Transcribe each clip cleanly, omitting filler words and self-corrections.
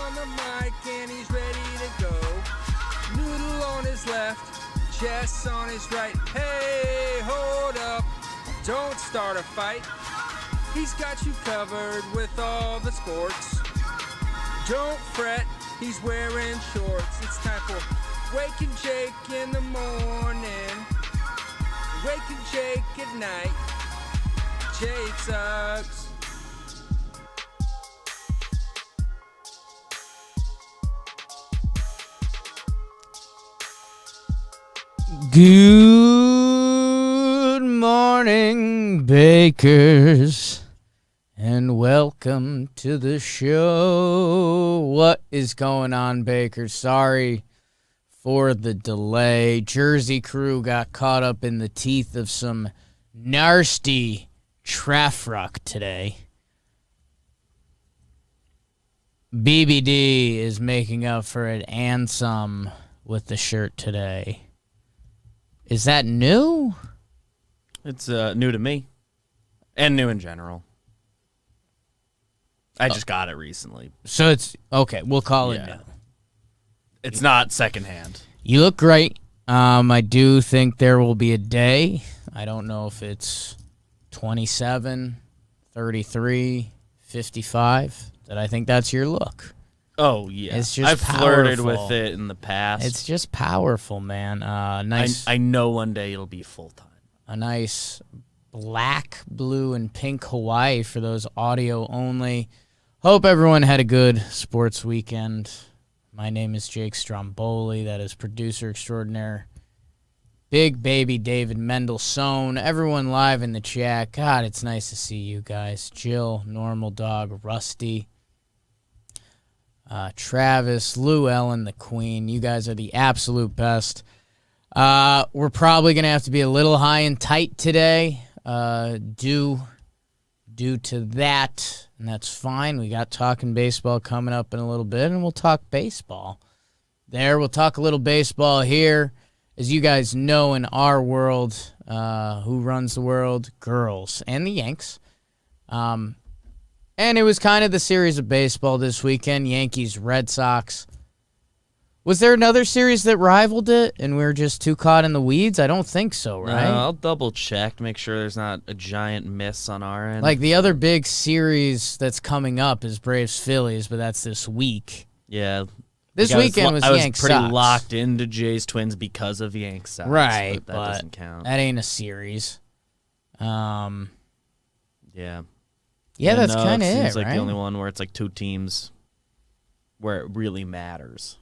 on the mic and he's ready to go. Noodle on his left, Jess on his right. Hey, hold up, don't start a fight. He's got you covered with all the sports. Don't fret, he's wearing shorts. It's time for Wake and Jake in the morning, Wake and Jake at night. Jake sucks. Good morning, Bakers, and welcome to the show. What is going on, Bakers? Sorry for the delay. Jersey crew got caught up in the teeth of some nasty traffic today. BBD is making up for it and some with the shirt today. Is that new? It's new to me, and new in general. I just got it recently. So it's, okay, we'll call it new. It's not secondhand. You look great. I do think there will be a day, I don't know if it's 27, 33, 55, that I think that's your look. Oh, yeah. It's just I've flirted powerful. with it in the past. It's just powerful, man. Nice. I know one day it'll be full-time. A nice black, blue, and pink Hawaii for those audio only. Hope everyone had a good sports weekend. My name is Jake Stromboli. That is producer extraordinaire. Big baby David Mendelssohn. Everyone live in the chat. God, it's nice to see you guys. Jill, Normal Dog, Rusty, Travis, Lou Ellen, the Queen. You guys are the absolute best. We're probably going to have to be a little high and tight today due to that, and that's fine. We got Talking Baseball coming up in a little bit, and we'll talk baseball there. We'll talk a little baseball here. As you guys know, in our world, who runs the world? Girls and the Yanks. And it was kind of the series of baseball this weekend, Yankees-Red Sox. Was there another series that rivaled it, and we were just too caught in the weeds? I don't think so, right? No, I'll double-check to make sure there's not a giant miss on our end. Like, the other big series that's coming up is Braves-Phillies, but that's this week. Yeah. This weekend was Yanks-Sox. I was pretty locked into Jays Twins because of Yanks-Sox. Right, but that doesn't count. That ain't a series. Yeah. Yeah, that's kind of it, It's like right? the only one where it's like two teams where it really matters.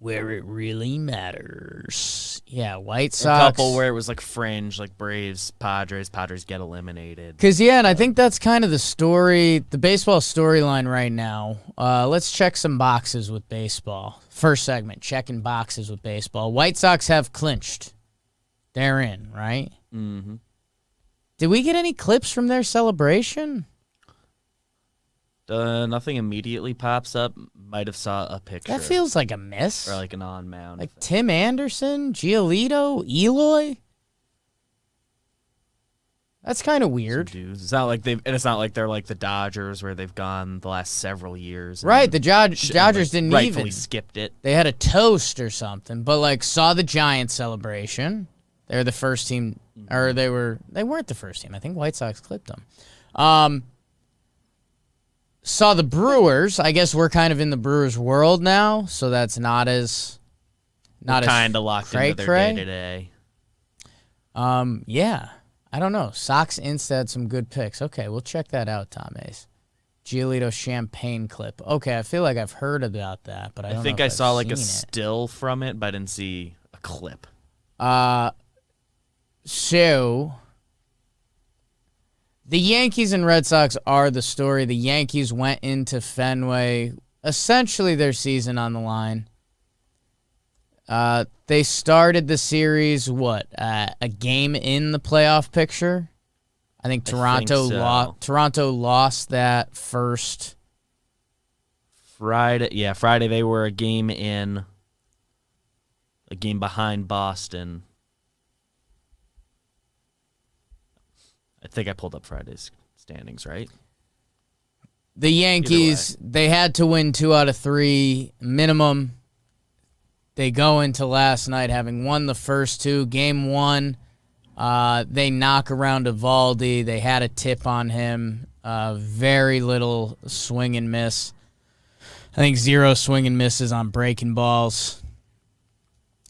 Where it really matters. Yeah, White Sox. A couple where it was like fringe, like Braves, Padres get eliminated. Because, yeah, and I think that's kind of the story, the baseball storyline right now. Let's check some boxes with baseball. First segment, checking boxes with baseball. White Sox have clinched. They're in, right? Mm-hmm. Did we get any clips from their celebration? Nothing immediately pops up. Might have saw a picture. That feels like a miss. Or like an on-mound. Like Tim Anderson, Giolito, Eloy. That's kind of weird. It's not like it's not like they're like the Dodgers where they've gone the last several years. Right, the Dodgers didn't rightfully even skipped it. They had a toast or something, but like saw the Giants celebration. They were the first team, or they weren't the first team. I think White Sox clipped them. Saw the Brewers. I guess we're kind of in the Brewers world now, so that's not as kind of locked into their day-to-day. Yeah. I don't know. Sox Insta had some good picks. Okay, we'll check that out, Tom Ace. Giolito champagne clip. Okay, I feel like I've heard about that, but I don't know. I think if I I've saw like a seen it. still from it, but I didn't see a clip. So the Yankees and Red Sox are the story. The Yankees went into Fenway, essentially their season on the line. They started the series, a game in the playoff picture? I think Toronto Toronto lost that first. Friday they were a game behind Boston. I think I pulled up Friday's standings, right? The Yankees, they had to win 2 out of 3 minimum. They go into last night having won the first 2. Game 1, they knock around Evaldi. They had a tip on him. Very little swing and miss. I think 0 swing and misses on breaking balls.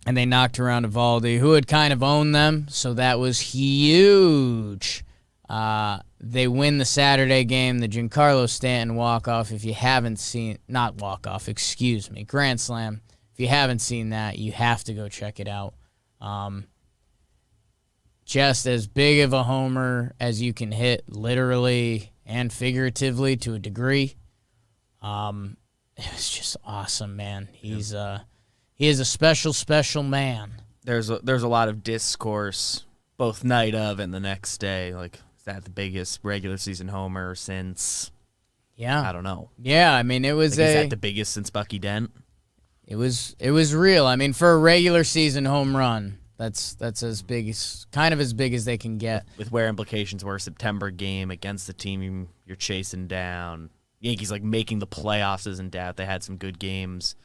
And they knocked around Evaldi, who had kind of owned them, so that was huge. They win the Saturday game, the Giancarlo Stanton walk-off. If you haven't seen, not walk-off, excuse me, Grand Slam. If you haven't seen that, you have to go check it out. Just as big of a homer as you can hit, literally and figuratively to a degree. It was just awesome, man. He is a special, special man. There's a lot of discourse both night of and the next day. Like, is that the biggest regular season homer since? Yeah, I don't know. Yeah, I mean, it was is that the biggest since Bucky Dent? It was real. I mean, for a regular season home run, that's as big as they can get. With where implications were, September game against the team you're chasing down. Yankees like making the playoffs isn't doubt. They had some good games,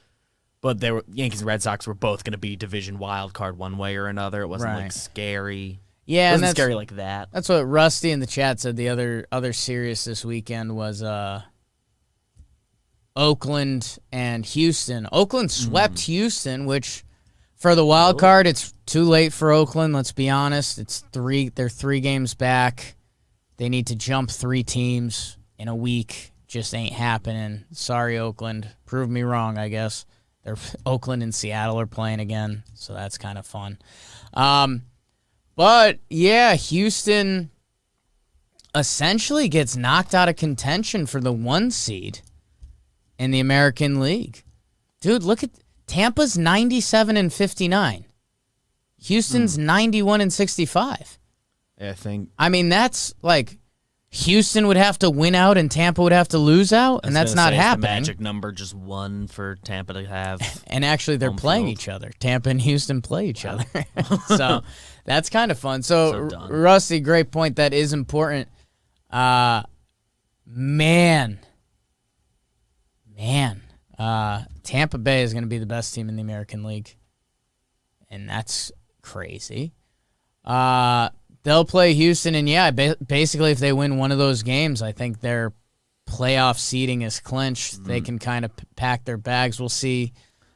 but Yankees and Red Sox were both going to be division wild card one way or another. It wasn't like scary. Yeah, it wasn't scary like that. That's what Rusty in the chat said. The other series this weekend was Oakland and Houston. Oakland swept Houston, which for the wild card, it's too late for Oakland. Let's be honest. They're 3 games back. They need to jump 3 teams in a week. Just ain't happening. Sorry, Oakland. Prove me wrong, I guess. Oakland and Seattle are playing again, so that's kind of fun. But, yeah, Houston essentially gets knocked out of contention for the 1 seed in the American League. Dude, look at Tampa's 97-59. Houston's 91-65. Yeah, I mean, that's like Houston would have to win out and Tampa would have to lose out, and that's not happening. The magic number just 1 for Tampa to have. And actually, they're playing each other. Tampa and Houston play each other. So that's kind of fun. So Rusty, great point. That is important. Man. Tampa Bay is going to be the best team in the American League, and that's crazy. They'll play Houston, and yeah, basically if they win one of those games, I think their playoff seeding is clinched. They can kind of pack their bags. We'll see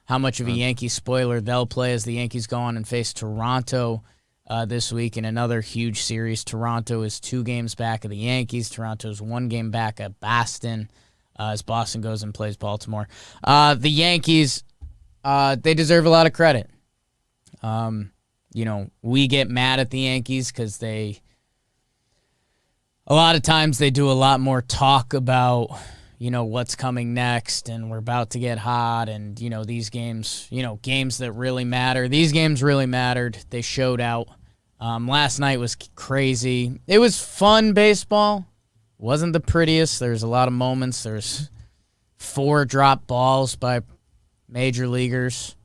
how much of a Yankee spoiler they'll play as the Yankees go on and face Toronto this week in another huge series. Toronto is 2 games back of the Yankees. Toronto is 1 game back of Boston as Boston goes and plays Baltimore. The Yankees, they deserve a lot of credit. We get mad at the Yankees because a lot of times they do a lot more talk about, what's coming next and we're about to get hot and, these games, games that really matter. These games really mattered. They showed out. Last night was crazy. It was fun baseball. Wasn't the prettiest. There's a lot of moments. There's 4 drop balls by major leaguers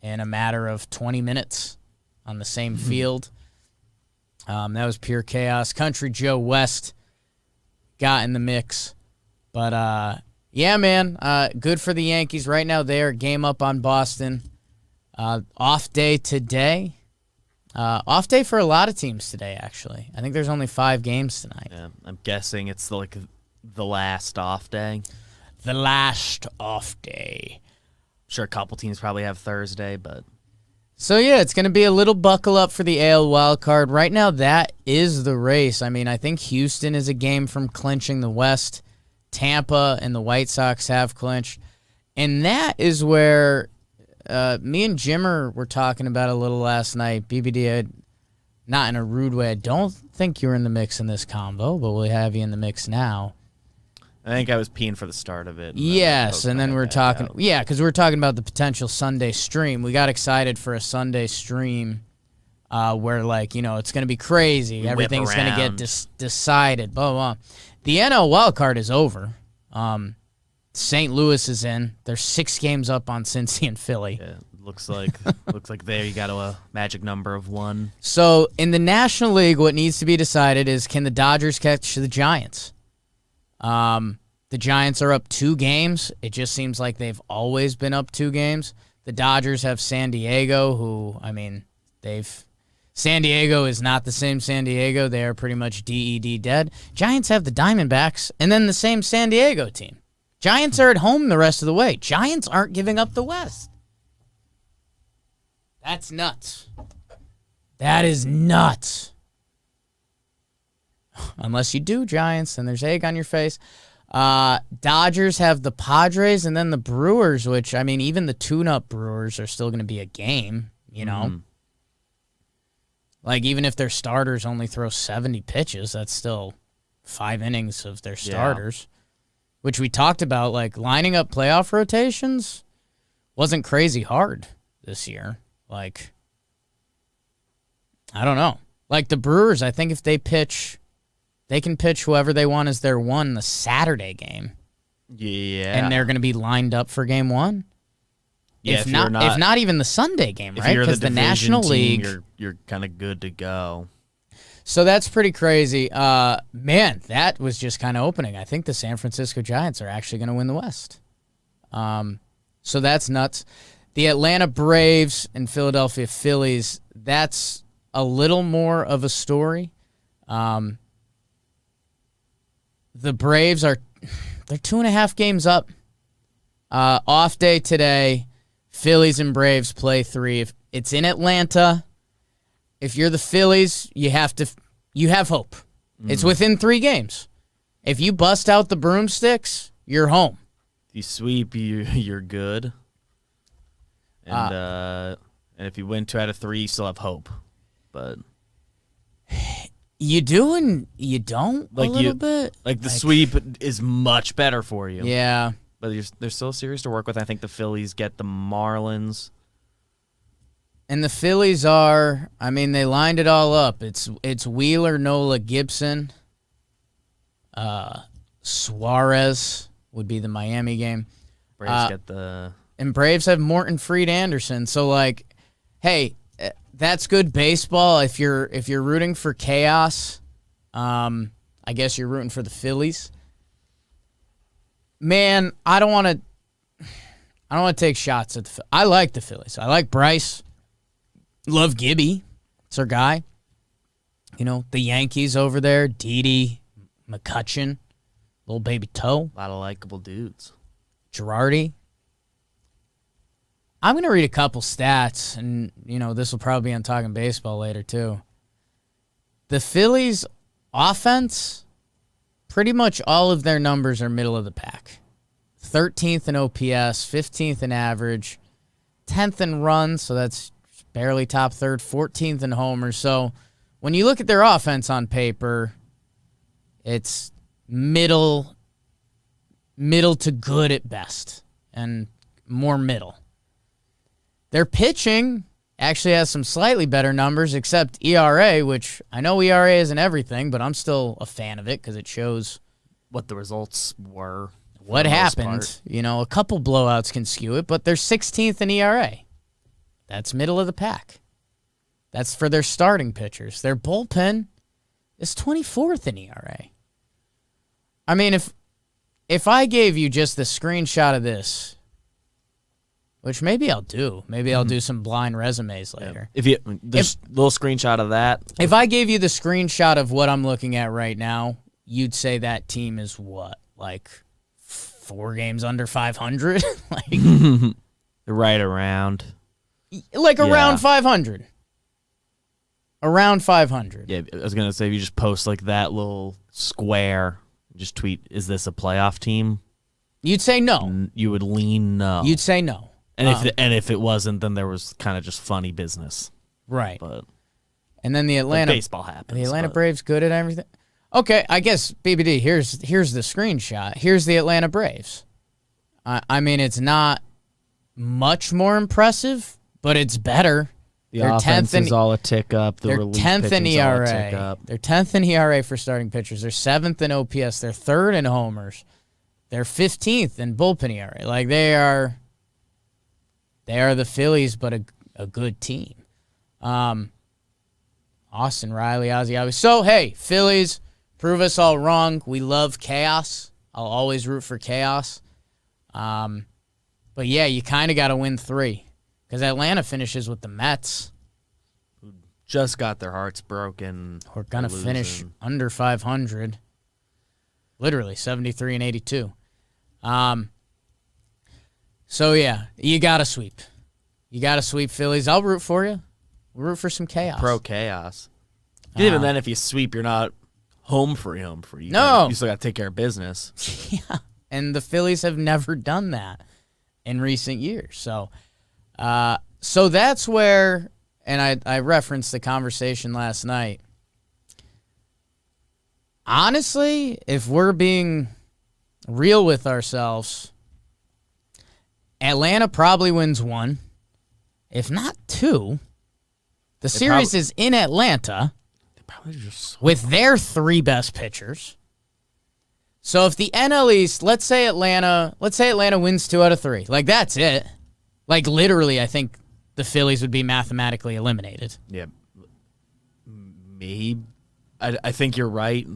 in a matter of 20 minutes on the same field. That was pure chaos. Country Joe West got in the mix. But, yeah, man, good for the Yankees. Right now they are game up on Boston. Off day today. Off day for a lot of teams today, actually. I think there's only 5 games tonight. Yeah, I'm guessing it's the last off day. The last off day. Sure, a couple teams probably have Thursday, but... So, yeah, it's going to be a little buckle up for the AL wild card. Right now, that is the race. I mean, I think Houston is a game from clinching the West. Tampa and the White Sox have clinched. And that is where me and Jimmer were talking about a little last night. BBD, not in a rude way. I don't think you're in the mix in this combo, but we'll have you in the mix now. I think I was peeing for the start of it. Yes, and then we're talking... Yeah, because we were talking about the potential Sunday stream. We got excited for a Sunday stream where, it's going to be crazy. Everything's going to get decided, blah, blah, blah. The NL wildcard is over. St. Louis is in. They're 6 games up on Cincy and Philly. Yeah, looks like there you got a magic number of 1. So in the National League, what needs to be decided is can the Dodgers catch the Giants? The Giants are up 2 games. It just seems like they've always been up 2 games. The Dodgers have San Diego, who, I mean, San Diego is not the same San Diego. They are pretty much DED dead. Giants have the Diamondbacks and then the same San Diego team. Giants are at home the rest of the way. Giants aren't giving up the West. That's nuts. That is nuts. Unless you do, Giants, then there's egg on your face. Dodgers have the Padres and then the Brewers, which, I mean, even the tune-up Brewers are still going to be a game, you know? Like, even if their starters only throw 70 pitches, that's still 5 innings of their starters, which we talked about, like, lining up playoff rotations wasn't crazy hard this year. Like, I don't know. Like, the Brewers, I think if they pitch... They can pitch whoever they want as their 1 the Saturday game. Yeah. And they're going to be lined up for game 1. Yeah, if not even the Sunday game, right? Because the National team, League, you're kind of good to go. So that's pretty crazy. Man, that was just kind of opening. I think the San Francisco Giants are actually going to win the West. So that's nuts. The Atlanta Braves and Philadelphia Phillies, that's a little more of a story. The Braves they're 2.5 games up. Off day today. Phillies and Braves play 3. If it's in Atlanta, if you're the Phillies, you have hope. It's within 3 games. If you bust out the broomsticks, you're home. If you sweep, you're good. And if you win 2 out of 3, you still have hope. But you do and you don't, like, a little bit. Like, the sweep is much better for you. Yeah. But there's still a series to work with. I think the Phillies get the Marlins. And the Phillies are, I mean, they lined it all up. It's Wheeler, Nola, Gibson. Suarez would be the Miami game. Braves get the... And Braves have Morton, Fried, Anderson. So, like, hey... That's good baseball. If you're rooting for chaos, I guess you're rooting for the Phillies. Man, I don't want to take shots at the. I like the Phillies. I like Bryce. Love Gibby. It's our guy. You know, the Yankees over there. Didi, McCutcheon, little baby Toe. A lot of likable dudes. Girardi. I'm going to read a couple stats, and, you know, this will probably be on Talking Baseball later, too. The Phillies' offense, pretty much all of their numbers are middle of the pack. 13th in OPS, 15th in average, 10th in runs, so that's barely top third, 14th in homers. So when you look at their offense on paper, it's middle to good at best, and more middle. Their pitching actually has some slightly better numbers, except ERA, which I know ERA isn't everything, but I'm still a fan of it because it shows what the results were. What happened. You know, a couple blowouts can skew it, but they're 16th in ERA. That's middle of the pack. That's for their starting pitchers. Their bullpen is 24th in ERA. I mean, if I gave you just the screenshot of this, which maybe I'll do. Maybe I'll do some blind resumes later. If little screenshot of that. If I gave you the screenshot of what I'm looking at right now, you'd say that team is what? Like 4 games under 500? Like right around. Like around 500. Around 500. Yeah, I was going to say, if you just post like that little square, just tweet, is this a playoff team? You'd say no. You would lean no. You'd say no. And if it wasn't, then there was kind of just funny business. Right. But and then the Atlanta baseball happens. The Atlanta Braves good at everything. Okay, I guess BBD, here's the screenshot. Here's the Atlanta Braves. I mean, it's not much more impressive, but it's better. The offense is all a tick up. They're 10th in ERA. They're 10th in ERA for starting pitchers. They're 7th in OPS. They're 3rd in homers. They're 15th in bullpen ERA. Like, they are the Phillies, but a good team. Austin Riley, Ozzie Albies. So, hey, Phillies, prove us all wrong. We love chaos. I'll always root for chaos. But yeah, you kind of got to win 3 because Atlanta finishes with the Mets. Just got their hearts broken. We're going to finish under 500. Literally 73 and 82. So yeah, you got to sweep. You got to sweep Phillies. I'll root for you. We'll root for some chaos. Pro chaos. Even then, if you sweep, you're not home free. No. You still got to take care of business. Yeah, and the Phillies have never done that in recent years. So that's where, and I referenced the conversation last night. Honestly, if we're being real with ourselves, Atlanta probably wins 1, if not 2. The series is in Atlanta with their 3 best pitchers. So if the NL East, let's say Atlanta wins 2 out of 3. Like, that's it. Like, literally, I think the Phillies would be mathematically eliminated. Yeah. Maybe. I think you're right.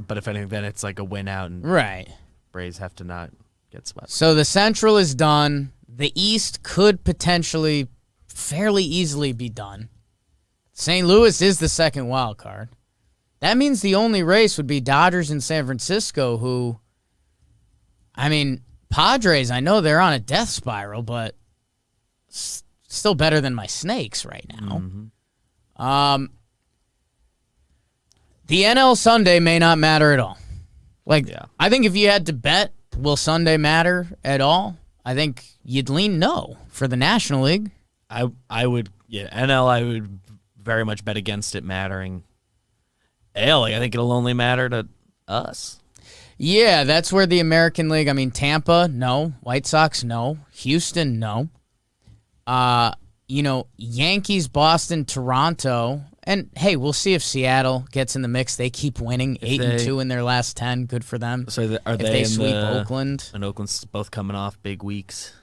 But if anything, then it's like a win out, and right. Braves have to not get swept. So the Central is done. The East could potentially fairly easily be done. St. Louis is the second wild card. That means the only race would be Dodgers and San Francisco, who, I mean, Padres, I know they're on a death spiral, but still better than my Snakes right now. Mm-hmm. The NL Sunday may not matter at all. Like, yeah. I think if you had to bet, will Sunday matter at all? I think you'd lean no for the National League. I would, NL, I would very much bet against it mattering. AL, I think it'll only matter to us. Yeah, that's where the American League, I mean, Tampa, no. White Sox, no. Houston, no. Yankees, Boston, Toronto, and hey, we'll see if Seattle gets in the mix. They keep winning 8-2 in their last 10. Good for them. So if they sweep Oakland. And Oakland's both coming off big weeks.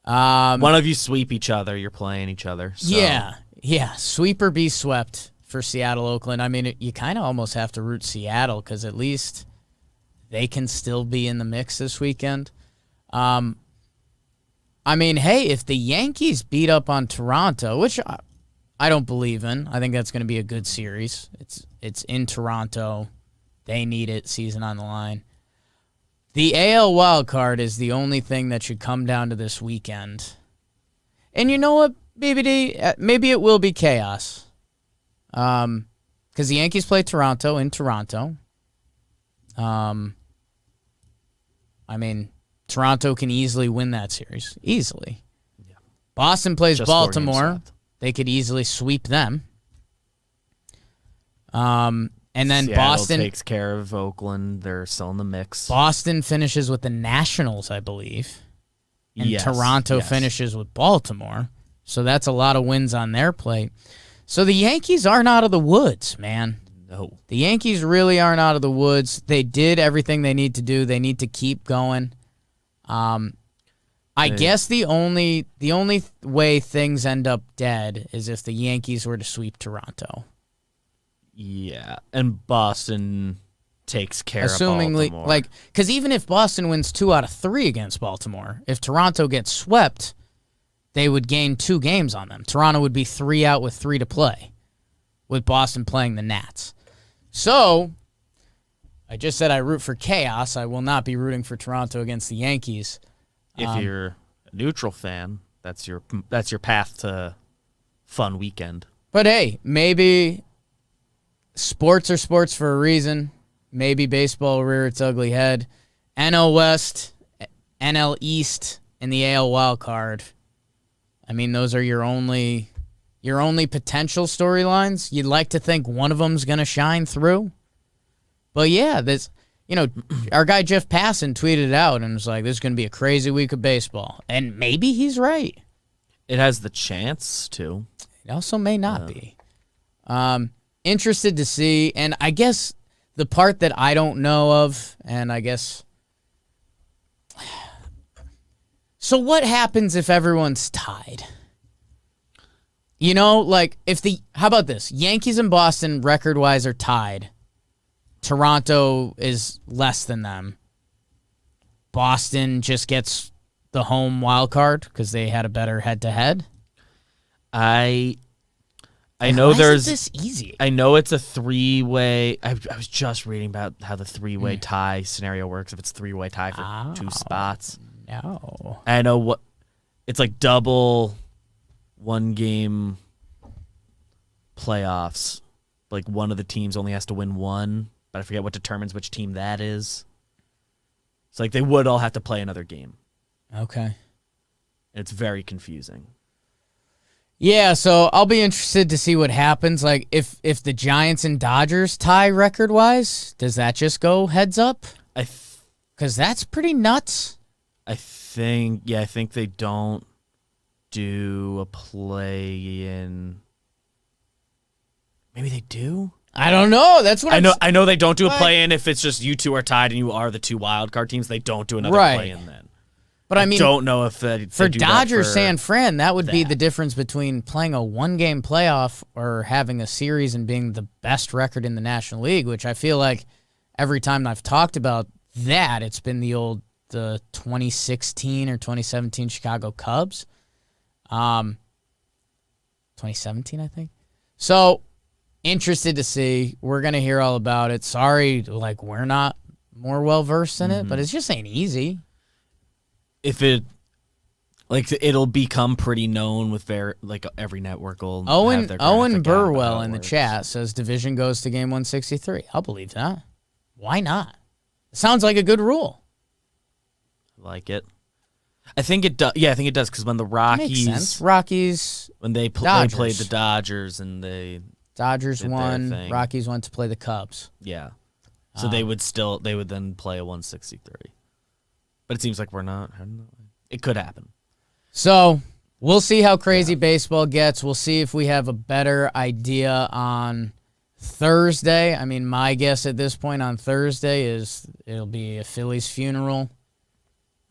One of you sweep each other, you're playing each other. So. Yeah. Sweep or be swept for Seattle, Oakland. I mean, you kind of almost have to root Seattle because at least they can still be in the mix this weekend. I mean, hey, if the Yankees beat up on Toronto, which I don't believe in, I think that's going to be a good series. It's in Toronto. They need it, season on the line. The AL wild card is the only thing that should come down to this weekend. And you know what, BBD? Maybe it will be chaos. Because the Yankees play Toronto in Toronto. I mean, Toronto can easily win that series. Easily. Yeah. Boston plays Just Baltimore. They could easily sweep them. And then Seattle Boston takes care of Oakland. They're still in the mix. Boston finishes with the Nationals, I believe. And yes, Toronto finishes with Baltimore. So that's a lot of wins on their plate. So the Yankees aren't out of the woods, man. No. The Yankees really aren't out of the woods. They did everything they need to do. They need to keep going. I guess the only way things end up dead is if the Yankees were to sweep Toronto. Yeah, and Boston takes care Assumingly, of Baltimore. because even if Boston wins 2 out of 3 against Baltimore, if Toronto gets swept, they would gain 2 games on them. Toronto would be 3 out with 3 to play, with Boston playing the Nats. So, I just said I root for chaos. I will not be rooting for Toronto against the Yankees. If you're a neutral fan, that's your path to fun weekend. But hey, maybe sports are sports for a reason. Maybe baseball will rear its ugly head. NL West, NL East, and the AL wild card. I mean, those are your only potential storylines. You'd like to think one of them's going to shine through. But yeah, our guy Jeff Passan tweeted it out and was like, this is going to be a crazy week of baseball. And maybe he's right. It has the chance to. It also may not be. Interested to see, and I guess the part that I don't know of, and I guess... So what happens if everyone's tied? How about this? Yankees and Boston record-wise are tied Toronto is less than them. Boston just gets the home wild card because they had a better head-to-head. I Why know is it there's this easy. I know it's a three-way. I was just reading about how the three-way tie scenario works. If it's three-way tie for 2 spots. No. I know what it's like double 1-game playoffs. Like one of the teams only has to win one, but I forget what determines which team that is. It's like they would all have to play another game. Okay. It's very confusing. Yeah, so I'll be interested to see what happens. Like, if the Giants and Dodgers tie record-wise, does that just go heads up? Because that's pretty nuts. I think they don't do a play-in. Maybe they do? I don't know. That's what I know they don't do a play-in if it's just you two are tied and you are the 2 wild card teams. They don't do another play-in then. But I mean, don't know if they for do Dodgers that for San Fran, that would be the difference between playing a 1-game playoff or having a series and being the best record in the National League, which I feel like every time I've talked about that, it's been the 2016 or 2017 Chicago Cubs. 2017, I think. So, interested to see. We're going to hear all about it. Sorry, like, we're not more well-versed in it, but it just ain't easy. If it'll become pretty known with every network will have their Owen graphic Burwell out, in the works. chat says division goes to game 163. I'll believe that. Why not? It sounds like a good rule. Like it. I think it does. Yeah, I think it does because when the Makes sense. Rockies when they Dodgers. played the Dodgers and Dodgers did their won. thing. Rockies went to play the Cubs. yeah, so they would then play a 163. But it seems like we're not. I don't know. It could happen. So we'll see how crazy baseball gets. We'll see if we have a better idea on Thursday. I mean, my guess at this point on Thursday is it'll be a Phillies funeral.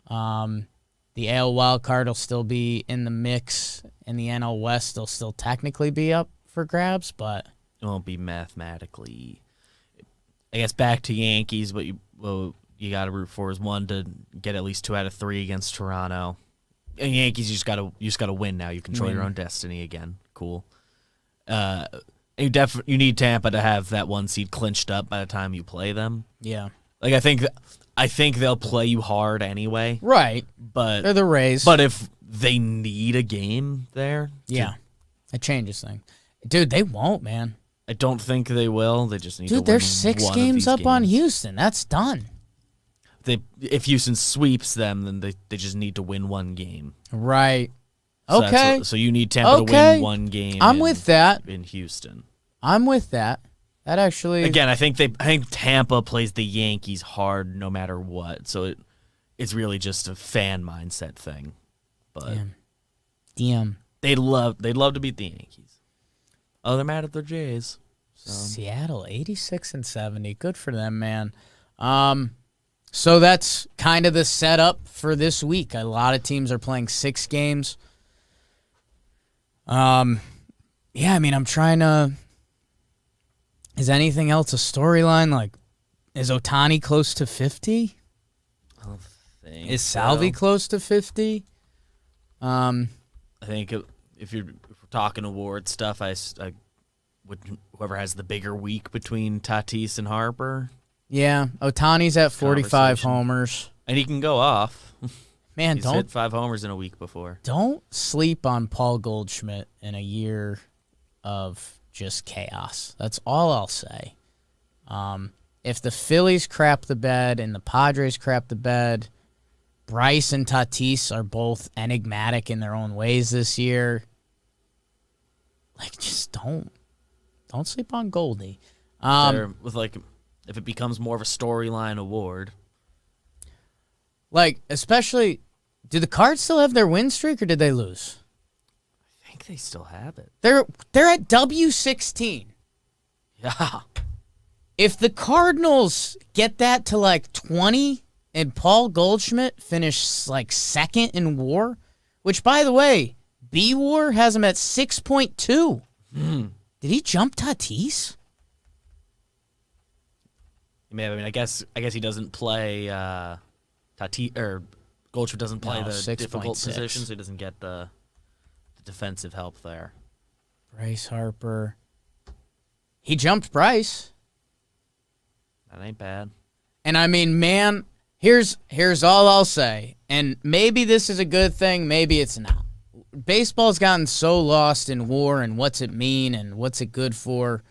The AL wild card will still be in the mix, and the NL West will still technically be up for grabs, but It won't be mathematically. I guess back to Yankees, but you got to root for is one to get at least 2 out of 3 against Toronto. And Yankees, you just got to win now. You control your own destiny again. Cool. You need Tampa to have that 1 seed clinched up by the time you play them. yeah. Like I think they'll play you hard anyway. Right. But They're the Rays. But if they need a game there, yeah. It changes things. Dude, they won't, man. I don't think they will. They just need to win. Dude, they're 6 one of games these up on games. Houston. That's done. If Houston sweeps them, then they just need to win 1 game. Right. So Okay. So you need Tampa to win 1 game. I'm with that. In Houston. I'm with that. That actually. Again, I think Tampa plays the Yankees hard no matter what. So it's really just a fan mindset thing. But Damn. they'd love to beat the Yankees. Oh, they're mad at their Jays. So. Seattle 86-70. Good for them, man. So that's kind of the setup for this week. A lot of teams are playing 6 games. Yeah, I mean, I'm trying to. Is anything else a storyline? Like, is Ohtani close to 50? I don't think Is Salvi close to 50? I think if we're talking award stuff, I would whoever has the bigger week between Tatis and Harper. Yeah, Ohtani's at 45 Conversation. homers. And he can go off. Man, He's hit 5 homers in a week before. Don't sleep on Paul Goldschmidt in a year of just chaos. That's all I'll say. If the Phillies crap the bed and the Padres crap the bed, Bryce and Tatis are both enigmatic in their own ways this year. Like, just don't sleep on Goldie. If it becomes more of a storyline award. Like, especially, do the Cards still have their win streak or did they lose? I think they still have it. They're at W16. Yeah. If the Cardinals get that to like 20 and Paul Goldschmidt finishes like 2nd in WAR, which by the way, B-WAR has him at 6.2. Did he jump Tatis? I guess he doesn't play Goldschmidt doesn't play No, the 6.6. difficult position, so he doesn't get the defensive help there. Bryce Harper. He jumped Bryce. That ain't bad. And I mean, man, here's all I'll say. And maybe this is a good thing, maybe it's not. Baseball's gotten so lost in war and what's it mean and what's it good for.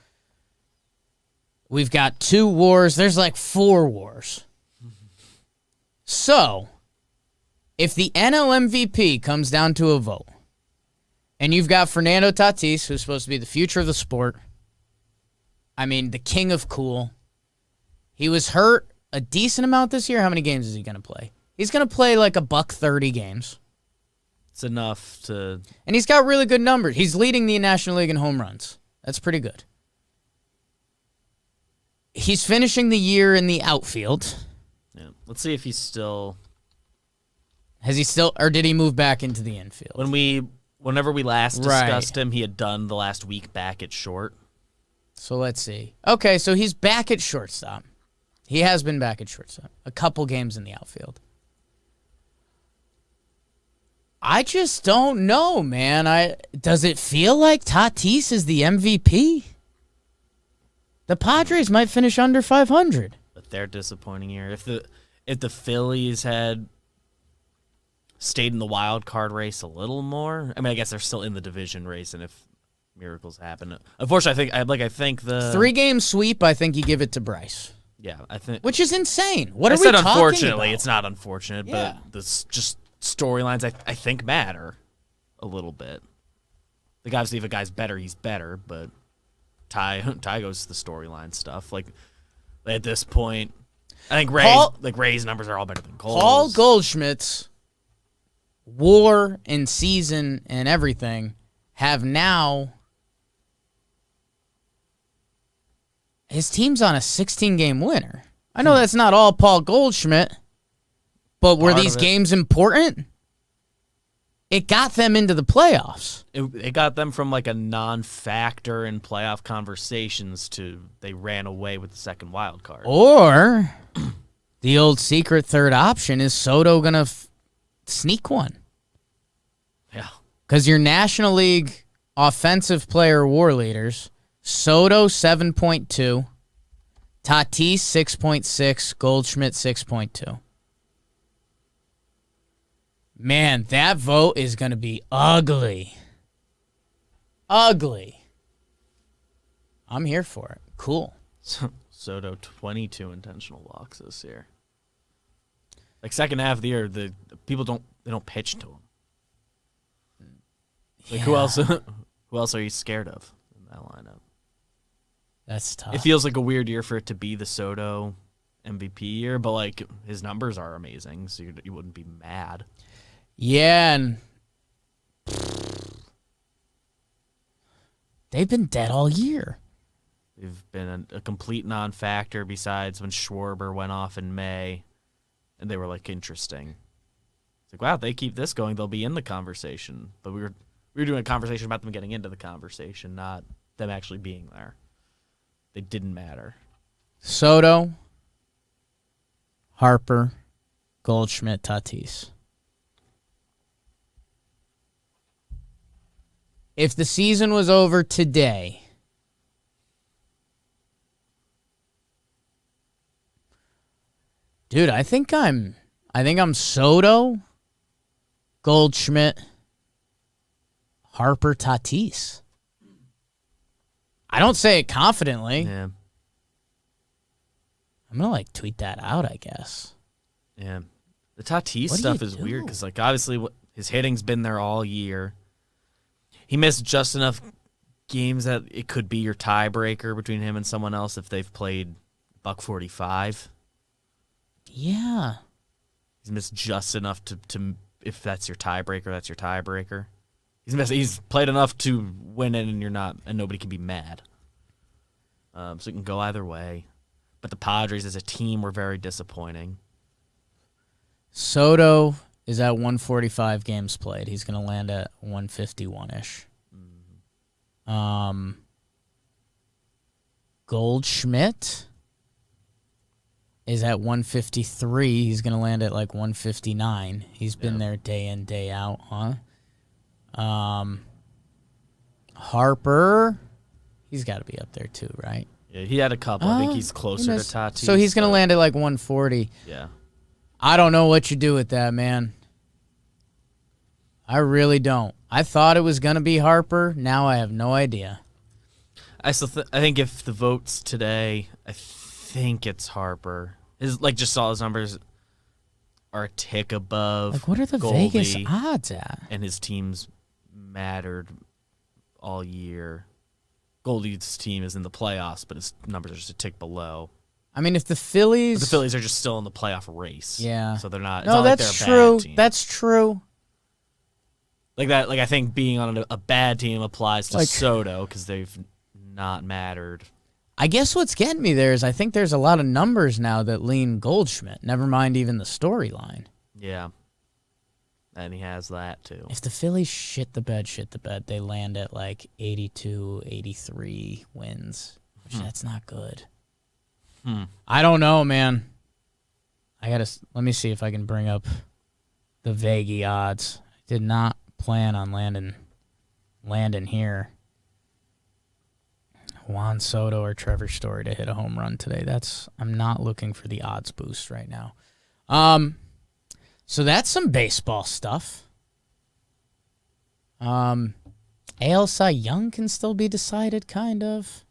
We've got 2 wars. There's like 4 wars. So, if the NL MVP comes down to a vote, and you've got Fernando Tatis, who's supposed to be the future of the sport, I mean, the king of cool. He was hurt a decent amount this year. How many games is he going to play? He's going to play like $130 games. It's enough to... And he's got really good numbers. He's leading the National League in home runs. That's pretty good. He's finishing the year in the outfield. Yeah. Let's see if he's still... Has he still... Or did he move back into the infield? Whenever we last discussed him, he had done the last week back at short. So let's see. Okay, so he's back at shortstop. He has been back at shortstop. A couple games in the outfield. I just don't know, man. Does it feel like Tatis is the MVP? The Padres might finish under 500. But they're disappointing here. If the Phillies had stayed in the wild card race a little more, I mean, I guess they're still in the division race, and if miracles happen, unfortunately, I think the 3-game sweep. I think you give it to Bryce. Yeah, I think, which is insane. What I are we said talking unfortunately, about? it's not unfortunate, Yeah. but just storylines I think matter a little bit. Like, obviously, if a guy's better, he's better, but Ty goes to the storyline stuff. Like, at this point, I think Ray's numbers are all better than Cole's. Paul Goldschmidt's WAR and season and everything have now. His team's on a 16-game winner. I know that's not all Paul Goldschmidt, but were these games important? It got them into the playoffs. It got them from like a non-factor in playoff conversations to they ran away with the second wild card. Or the old secret third option is Soto going to sneak one. Yeah. Because your National League offensive player WAR leaders, Soto 7.2, Tatis 6.6, Goldschmidt 6.2. Man, that vote is going to be ugly. Ugly. I'm here for it. Cool. Soto 22 intentional walks this year. Like, second half of the year, the people don't pitch to him. Like, who else are you scared of in that lineup? That's tough. It feels like a weird year for it to be the Soto MVP year, but like his numbers are amazing, so you wouldn't be mad. Yeah, and they've been dead all year. They've been a complete non-factor besides when Schwarber went off in May, and they were like interesting. It's like, wow, if they keep this going, they'll be in the conversation. But we were doing a conversation about them getting into the conversation, not them actually being there. They didn't matter. Soto, Harper, Goldschmidt, Tatis. If the season was over today, dude, I think I'm Soto, Goldschmidt, Harper, Tatis. I don't say it confidently. Yeah. I'm going to, tweet that out, I guess. Yeah. The Tatis stuff is weird because, obviously, his hitting's been there all year. He missed just enough games that it could be your tiebreaker between him and someone else if they've played $145. Yeah. He's missed just enough to if that's your tiebreaker, that's your tiebreaker. He's played enough to win it, and nobody can be mad. So it can go either way. But the Padres as a team were very disappointing. Soto is at 145 games played. He's going to land at 151-ish. Mm-hmm. Goldschmidt is at 153. He's going to land at like 159. He's been there day in, day out, huh? Harper, he's got to be up there too, right? Yeah, he had a couple. I think he's closer to Tatis. So he's going to land at like 140. Yeah. I don't know what you do with that, man. I really don't. I thought it was going to be Harper. Now I have no idea. I think if the votes today, I think it's Harper. Just saw his numbers are a tick above. Like, what are the Goldie, Vegas odds at? and his teams mattered all year. Goldie's team is in the playoffs, but his numbers are just a tick below. I mean, if the Phillies... But the Phillies are just still in the playoff race. Yeah. So they're not... No, it's not that's like they're a true. bad team. That's true. Like that. Like I think being on a bad team applies to Like- Soto because they've not mattered. I guess what's getting me there is I think there's a lot of numbers now that lean Goldschmidt, never mind even the storyline. Yeah. And he has that too. If the Phillies shit the bed, they land at like 82, 83 wins, which that's not good. I don't know, man. Let me see if I can bring up the Vegas odds. I did not plan on landing here. Juan Soto or Trevor Story to hit a home run today. I'm not looking for the odds boost right now. So that's some baseball stuff. AL Cy Young can still be decided, kind of.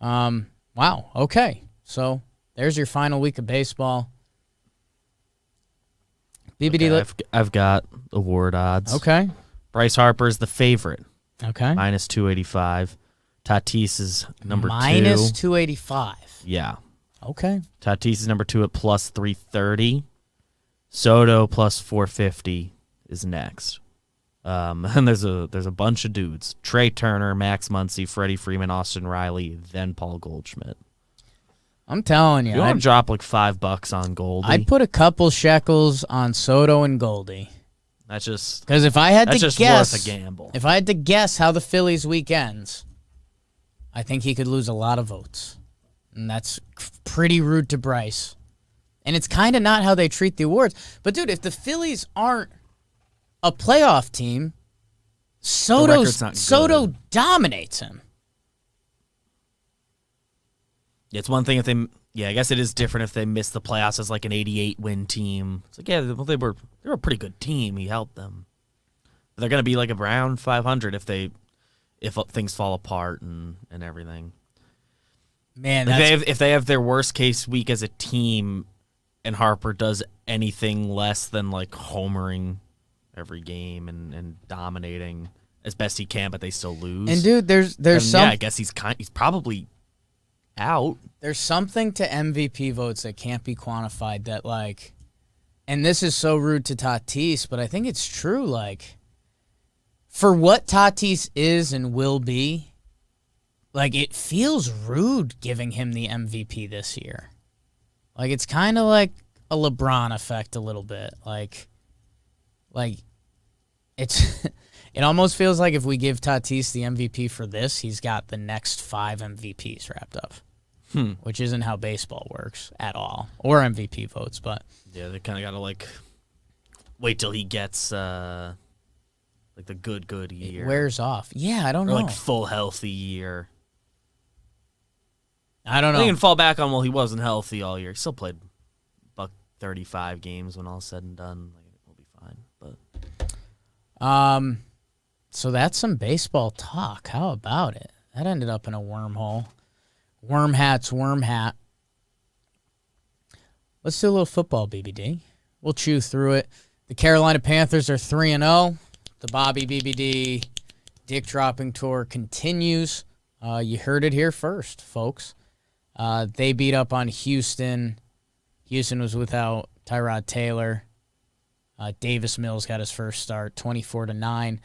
Wow. Okay. So there's your final week of baseball. BBD. Okay, I've got award odds. Okay. Bryce Harper's the favorite. Okay. Minus 285. Tatis is number Minus 2. 285. Yeah. Okay. Tatis is number 2 at plus 330. Soto plus 450 is next. And there's a bunch of dudes. Trey Turner, Max Muncy, Freddie Freeman, Austin Riley, then Paul Goldschmidt. I'm telling you. You want to drop like $5 on Goldie? I'd put a couple shekels on Soto and Goldie. That's just Because if I had to just guess, worth a gamble. if I had to guess how the Phillies week ends, I think he could lose a lot of votes. And that's pretty rude to Bryce. And it's kind of not how they treat the awards. But, dude, if the Phillies aren't a playoff team, Soto dominates him. It's one thing if they, I guess it is different if they miss the playoffs as like an 88-win team. It's like, well, they were a pretty good team. He helped them. But they're gonna be like around 500 if things fall apart and everything. Man, if they have their worst case week as a team, and Harper does anything less than like homering every game and dominating as best he can, but they still lose. And dude, there's I guess he's probably out. There's something to MVP votes that can't be quantified that, like, and this is so rude to Tatis, but I think it's true, like, for what Tatis is and will be, like, it feels rude giving him the MVP this year. Like, it's kind of like a LeBron effect a little bit. Like it's it almost feels like if we give Tatis the MVP for this, he's got the next 5 MVPs wrapped up. Which isn't how baseball works at all, or MVP votes, but yeah, they kind of got to like wait till he gets like the good year. It wears off. Yeah, I don't know. Or like full healthy year. I don't know. They can fall back on, well, he wasn't healthy all year. He still played buck 35 games when all's said and done. Like, we'll be fine. But so that's some baseball talk. How about it? That ended up in a wormhole. Worm hat. Let's do a little football, BBD. We'll chew through it. The Carolina Panthers are 3-0. The Bobby BBD dick dropping tour continues. You heard it here first, folks. They beat up on Houston. Houston was without Tyrod Taylor. Davis Mills got his first start, 24-9.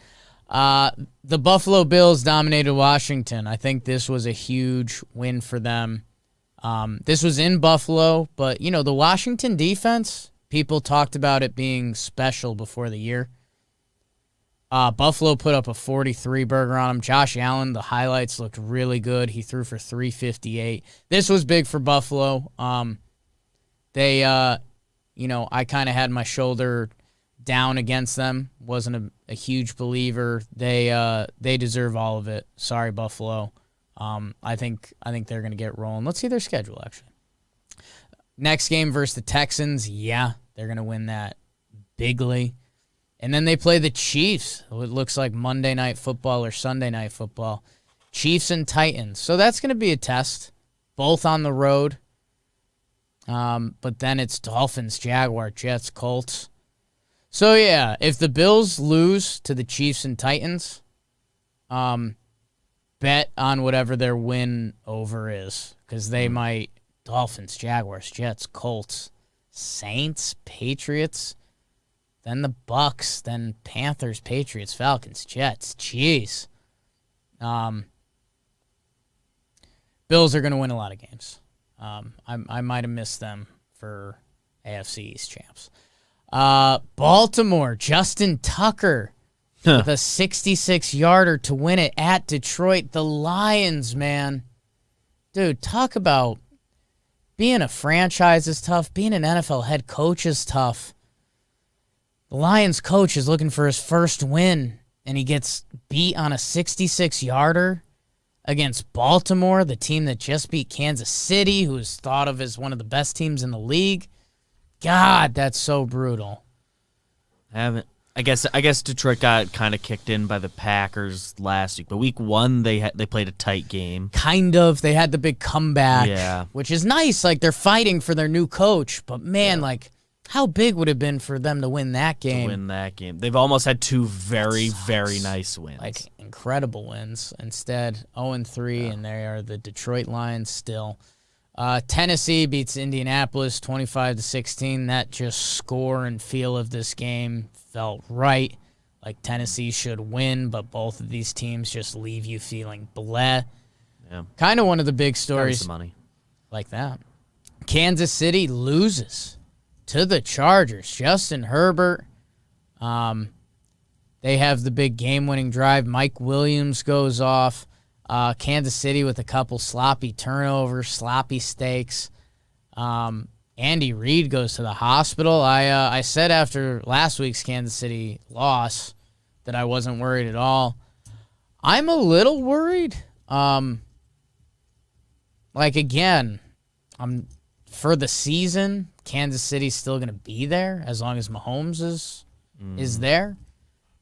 The Buffalo Bills dominated Washington. I think this was a huge win for them. This was in Buffalo, but, you know, the Washington defense, people talked about it being special before the year. Buffalo put up a 43 burger on him. Josh Allen, the highlights looked really good. He threw for 358. This was big for Buffalo. They, I kind of had my shoulder down against them. Wasn't a huge believer. They deserve all of it. Sorry, Buffalo. I think they're gonna get rolling. Let's see their schedule actually. Next game versus the Texans. Yeah, they're gonna win that bigly. And then they play the Chiefs. It looks like Monday Night Football or Sunday Night Football. Chiefs and Titans. So that's going to be a test. Both on the road. But then it's Dolphins, Jaguars, Jets, Colts. So, yeah, if the Bills lose to the Chiefs and Titans, bet on whatever their win over is. Because they might Dolphins, Jaguars, Jets, Colts, Saints, Patriots. Then the Bucks, then Panthers, Patriots, Falcons, Jets. Jeez. Bills are going to win a lot of games. I might have missed them for AFC East champs. Baltimore, Justin Tucker with a 66-yarder to win it at Detroit. The Lions, man. Dude, talk about being a franchise is tough. Being an NFL head coach is tough. The Lions coach is looking for his first win, and he gets beat on a 66-yarder against Baltimore, the team that just beat Kansas City, who's thought of as one of the best teams in the league. God, that's so brutal. I guess Detroit got kind of kicked in by the Packers last week, but week 1 they played a tight game. Kind of. They had the big comeback, yeah, which is nice. Like, they're fighting for their new coach, but man, how big would it have been for them to win that game? They've almost had 2 very, very nice wins. Like, incredible wins. Instead, 0-3, and they are the Detroit Lions still. Tennessee beats Indianapolis 25-16. That just score and feel of this game felt right. Like, Tennessee should win, but both of these teams just leave you feeling bleh. Yeah. Kind of one of the big stories. Some money. Like that. Kansas City loses to the Chargers. Justin Herbert. They have the big game-winning drive. Mike Williams goes off. Kansas City with a couple sloppy turnovers, sloppy stakes. Andy Reid goes to the hospital. I said after last week's Kansas City loss that I wasn't worried at all. I'm a little worried. Again, for the season, Kansas City's still going to be there as long as Mahomes is there.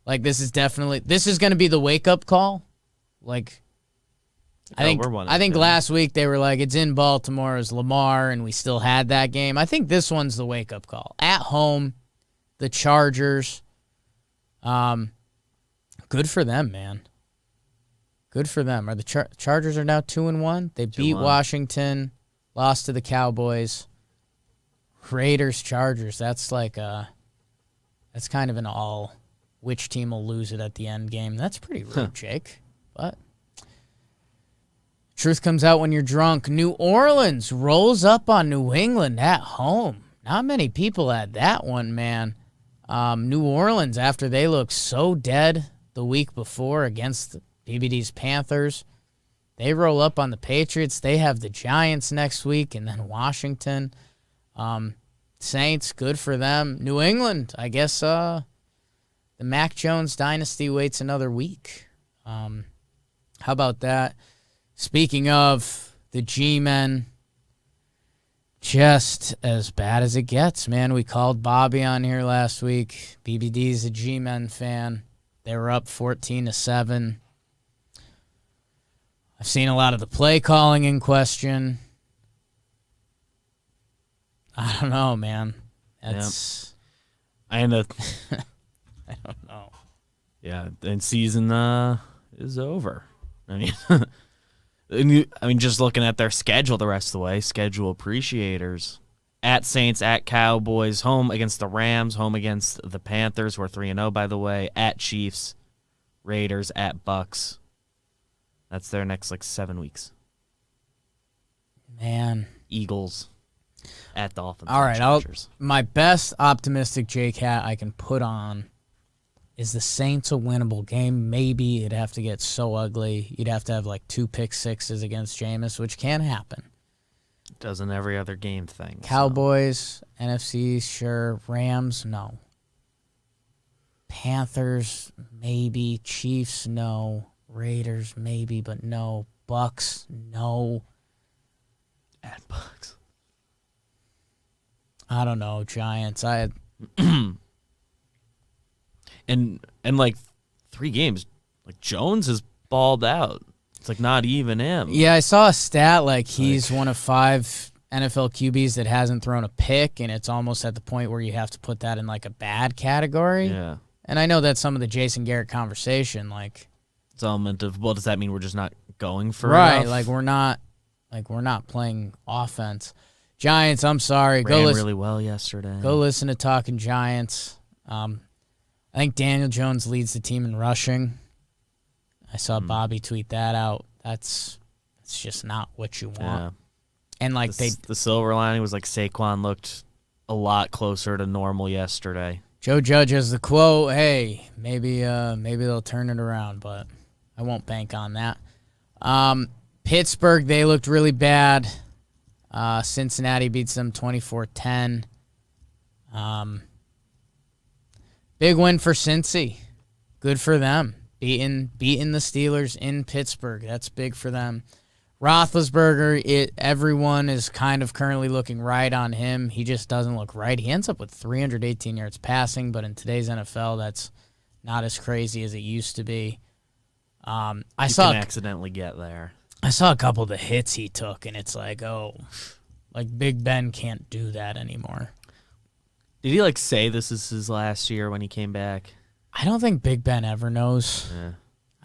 Like, this is going to be the wake-up call. Like, I think last week they were like, it's in Baltimore, it's Lamar, and we still had that game. I think this one's the wake-up call. At home, the Chargers. Good for them, man. Good for them. Are the Chargers are now 2-1? They beat Washington, lost to the Cowboys. Raiders, Chargers. That's that's kind of an all. Which team will lose it at the end game? That's pretty rude, Jake. But truth comes out when you're drunk. New Orleans rolls up on New England at home. Not many people had that one, man. New Orleans, after they looked so dead the week before against BBD's Panthers, they roll up on the Patriots. They have the Giants next week and then Washington. Saints, good for them. New England, I guess the Mac Jones dynasty waits another week. How about that? Speaking of the G-men, just as bad as it gets, man. We called Bobby on here last week. BBD's a G-men fan. They were up 14-7. I've seen a lot of the play calling in question. I don't know, man. That's I don't know. Yeah, and season is over. Just looking at their schedule the rest of the way, schedule appreciators. At Saints, at Cowboys, home against the Rams, home against the Panthers, who are 3-0, by the way, at Chiefs, Raiders, at Bucks. That's their next, 7 weeks. Man. Eagles, at Dolphins. All right, my best optimistic Jake hat I can put on Is the Saints a winnable game? Maybe. It'd have to get so ugly. You'd have to have like 2 pick sixes against Jameis, which can happen. Does in every other game thing. Cowboys, NFC, sure. Rams, no. Panthers, maybe. Chiefs, no. Raiders, maybe, but no. Bucks, no. At Bucks. I don't know. Giants. And like 3 games, like Jones is balled out. It's like not even him. Yeah, I saw a stat like he's one of 5 NFL QBs that hasn't thrown a pick, and it's almost at the point where you have to put that in like a bad category. Yeah. And I know that's some of the Jason Garrett conversation. Like, it's element of, well, does that mean we're just not going for right? enough? Like we're not playing offense. Giants, I'm sorry. Ran really well yesterday. Go listen to Talking Giants. I think Daniel Jones leads the team in rushing. I saw Bobby tweet that out. It's just not what you want. Yeah. And like the silver lining was like Saquon looked a lot closer to normal yesterday. Joe Judge has the quote, "Hey, maybe they'll turn it around, but I won't bank on that." Pittsburgh, they looked really bad. Cincinnati beats them 24-10. Big win for Cincy. Good for them. Beating the Steelers in Pittsburgh. That's big for them. Roethlisberger, everyone is kind of currently looking right on him. He just doesn't look right. He ends up with 318 yards passing, but in today's NFL, that's not as crazy as it used to be. I can accidentally get there. I saw a couple of the hits he took, and it's like, Big Ben can't do that anymore. Did he say this is his last year when he came back? I don't think Big Ben ever knows. Yeah.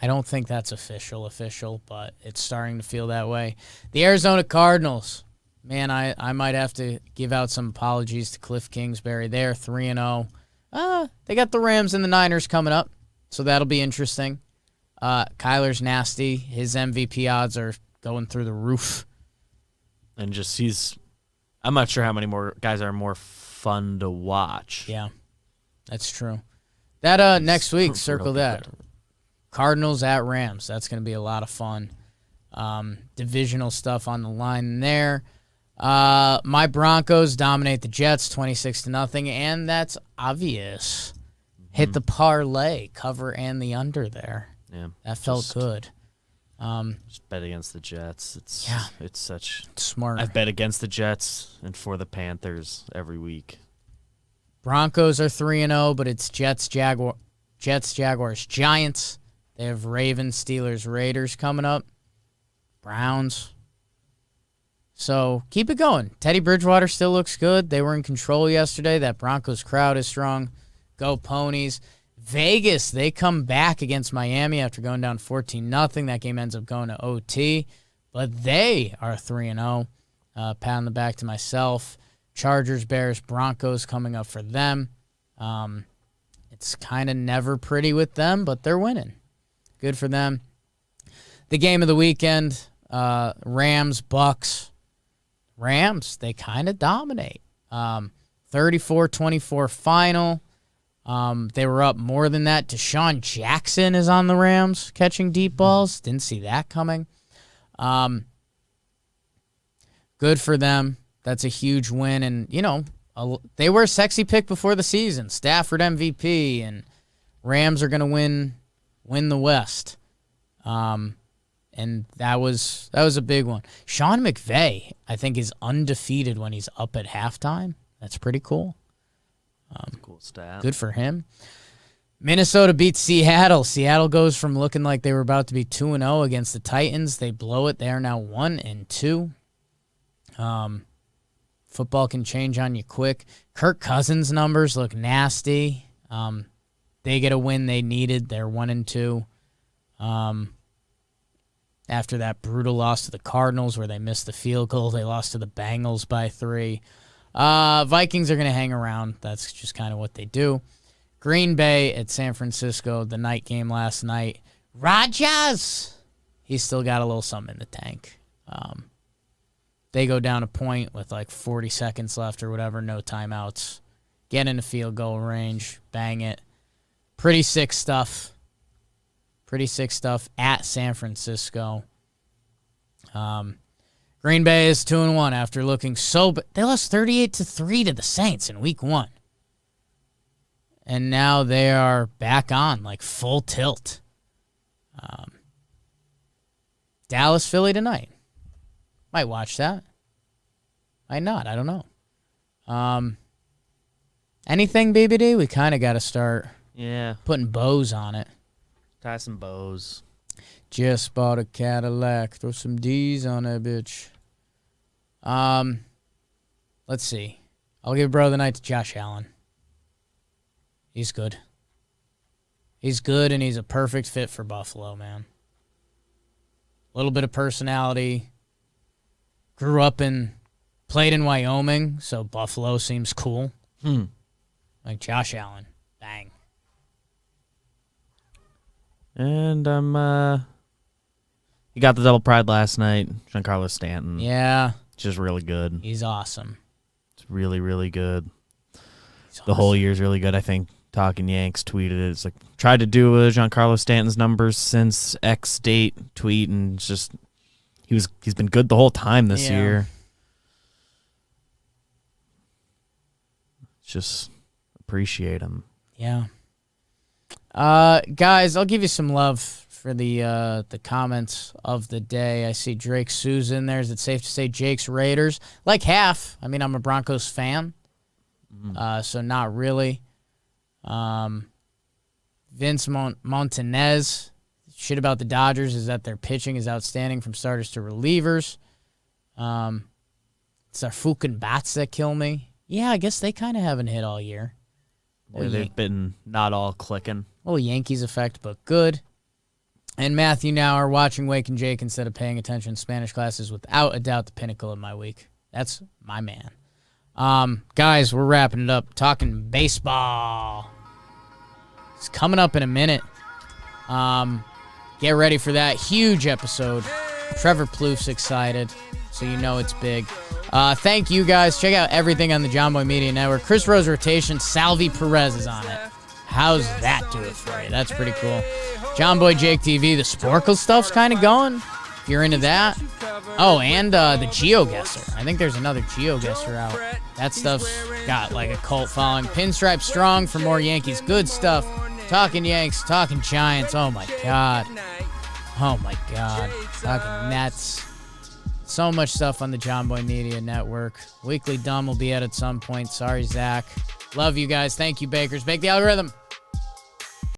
I don't think that's official, but it's starting to feel that way. The Arizona Cardinals, man, I might have to give out some apologies to Cliff Kingsbury. They're 3-0. They got the Rams and the Niners coming up, so that'll be interesting. Kyler's nasty. His MVP odds are going through the roof. And I'm not sure how many more guys are more fun to watch. Yeah, that's true. That next week, circle that. Cardinals at Rams. That's going to be a lot of fun. Divisional stuff on the line there. My Broncos dominate the Jets 26-0, and that's obvious. Hit the parlay, cover and the under there. Yeah, that felt good. Just bet against the Jets. It's such smart. I've bet against the Jets and for the Panthers every week. Broncos are 3-0, but it's Jets, Jaguars, Giants. They have Ravens, Steelers, Raiders coming up. Browns. So keep it going. Teddy Bridgewater still looks good. They were in control yesterday. That Broncos crowd is strong. Go Ponies. Vegas, they come back against Miami after going down 14-0. That game ends up going to OT. But they are 3-0. Pat on the back to myself. Chargers, Bears, Broncos coming up for them. It's kind of never pretty with them, but they're winning. Good for them. The game of the weekend, Rams, Bucks. Rams, they kind of dominate. 34-24 final. They were up more than that. Deshaun Jackson is on the Rams catching deep balls. Didn't see that coming. Good for them. That's a huge win. And, they were a sexy pick before the season. Stafford MVP, and Rams are going to win the West. And that was a big one. Sean McVay, I think, is undefeated when he's up at halftime. That's pretty cool. Cool stat. Good for him. Minnesota beats Seattle. Seattle goes from looking like they were about to be 2-0 against the Titans. They blow it. They are now 1-2. Football can change on you quick. Kirk Cousins' numbers look nasty. They get a win they needed. They're 1-2. After that brutal loss to the Cardinals where they missed the field goal, they lost to the Bengals by 3. Vikings are going to hang around. That's just kind of what they do. Green Bay at San Francisco, the night game last night. Rodgers, he's still got a little something in the tank. They go down a point with 40 seconds left or whatever, no timeouts. Get in the field goal range, bang it. Pretty sick stuff. Pretty sick stuff at San Francisco. Green Bay is 2-1 after looking they lost 38-3 to the Saints in week 1. And now they are back on, like full tilt. Dallas, Philly tonight. Might watch that. Might not. I don't know. Anything, BBD? We kind of got to start putting bows on it. Tie some bows. Just bought a Cadillac. Throw some D's on that bitch. Let's see. I'll give Bro of the Night to Josh Allen. He's good. He's good, and he's a perfect fit for Buffalo, man. A little bit of personality. Played in Wyoming, so Buffalo seems cool. Like Josh Allen. Bang. And he got the double pride last night. Giancarlo Stanton. Yeah. Just really good. He's awesome. It's really, really good. The whole year's really good, I think. Talking Yanks tweeted it. It's like, tried to do Giancarlo Stanton's numbers since X date tweet, and it's just he's been good the whole time this year. Just appreciate him. Yeah. Guys, I'll give you some love for the comments of the day. I see Drake Sue's in there. Is it safe to say Jake's Raiders? Like half. I mean, I'm a Broncos fan, so not really. Vince Montanez, shit about the Dodgers is that their pitching is outstanding from starters to relievers. It's our fucking bats that kill me. Yeah, I guess they kind of haven't hit all year. Yeah, they've been not all clicking. Little Yankees effect, but good. And Matthew now are watching Wake and Jake instead of paying attention in Spanish classes, without a doubt the pinnacle of my week. That's my man. Guys, we're wrapping it up. Talking baseball. It's coming up in a minute. Get ready for that huge episode. Trevor Plouffe's excited, so you know it's big. Thank you, guys. Check out everything on the John Boy Media Network. Chris Rose rotation, Salvi Perez is on it. How's that do it for you? That's pretty cool. John Boy Jake TV, the Sporkle stuff's kind of going. If you're into that. Oh, and the GeoGuessr. I think there's another GeoGuessr out. That stuff's got like a cult following. Pinstripe Strong for more Yankees good stuff. Talking Yanks, talking Giants. Oh, my God. Oh, my God. Talking Nets. So much stuff on the John Boy Media Network. Weekly Dumb will be out at some point. Sorry, Zach. Love you guys. Thank you, Bakers. Bake the algorithm.